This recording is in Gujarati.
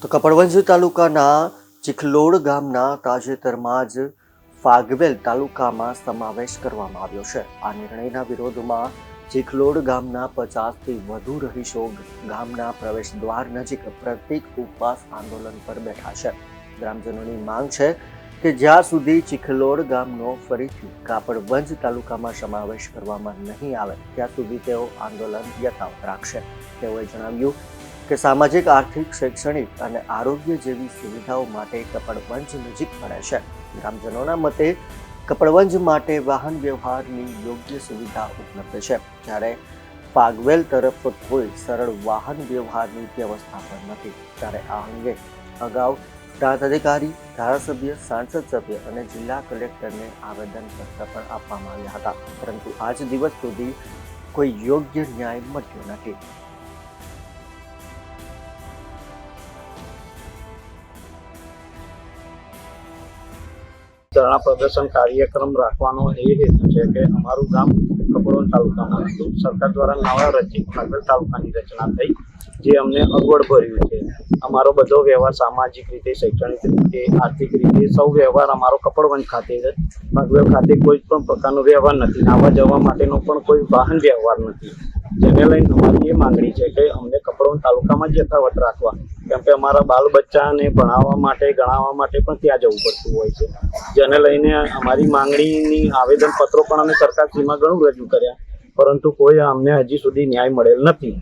તો કપડવંજ તાલુકાના ચીખલોડ ગામના તાજેતરમાં જ ફાગવેલ તાલુકામાં સમાવેશ કરવામાં આવ્યો છે। આ નિર્ણયના વિરોધમાં ચીખલોડ ગામના 50થી વધુ રહીશો ગામના પ્રવેશ દ્વાર નજીક પ્રતીક ઉપવાસ આંદોલન પર બેઠા છે। ગ્રામજનોની માંગ છે કે જ્યાં સુધી ચીખલોડ ગામનો ફરીથી કપડવંજ તાલુકામાં સમાવેશ કરવામાં નહીં આવે ત્યાં સુધી તેઓ આંદોલન યથાવત રાખશે। તેઓએ જણાવ્યું કે સામાજિક, આર્થિક, શૈક્ષણિક અને આરોગ્ય જેવી સુવિધાઓ માટે કપડવંજ નજીક પડે છે। ગ્રામજનોના મતે કપડવંજ માટે વાહન વ્યવહારની યોગ્ય સુવિધા ઉપલબ્ધ છે, જ્યારે ફાગવેલ તરફ કોઈ સરળ વાહન વ્યવહારની વ્યવસ્થા પણ નથી। ત્યારે આ અંગે અગાઉ પ્રાંત અધિકારી, ધારાસભ્ય, સાંસદ સભ્ય અને જિલ્લા કલેક્ટરને આવેદનપત્ર પણ આપવામાં આવ્યા હતા, પરંતુ આજ દિવસ સુધી કોઈ યોગ્ય ન્યાય મળ્યો નથી। ધરણા પ્રદર્શન કાર્યક્રમ રાખવાનો એ હેતુ છે કે અમારું ગામ કપડવંજ તાલુકામાં હતું। સરકાર દ્વારા નવા રચિત ફાગવેલ તાલુકાની રચના થઈ, જે અમને અગવડ ભર્યું છે। અમારો બધો વ્યવહાર સામાજિક રીતે, શૈક્ષણિક રીતે, આર્થિક રીતે સૌ વ્યવહાર અમારો કપડવંજ ખાતે છે। ફાગવેલ ખાતે કોઈ પણ પ્રકારનો વ્યવહાર નથી, આવવા જવા માટેનો પણ કોઈ વાહન વ્યવહાર નથી, જેને લઈને અમારી એ માંગણી છે કે અમને કપડવંજ તાલુકામાં જ યથાવત રાખવા, કેમ કે અમારા બાલ બચ્ચાને ભણાવવા માટે, ગણાવવા માટે પણ ત્યાં જવું પડતું હોય છે। જેને લઈને અમારી માંગણીની આવેદનપત્રો પણ અમે સરકારશ્રીમાં ઘણું રજૂ કર્યા, પરંતુ કોઈ અમને હજી સુધી ન્યાય મળેલ નથી।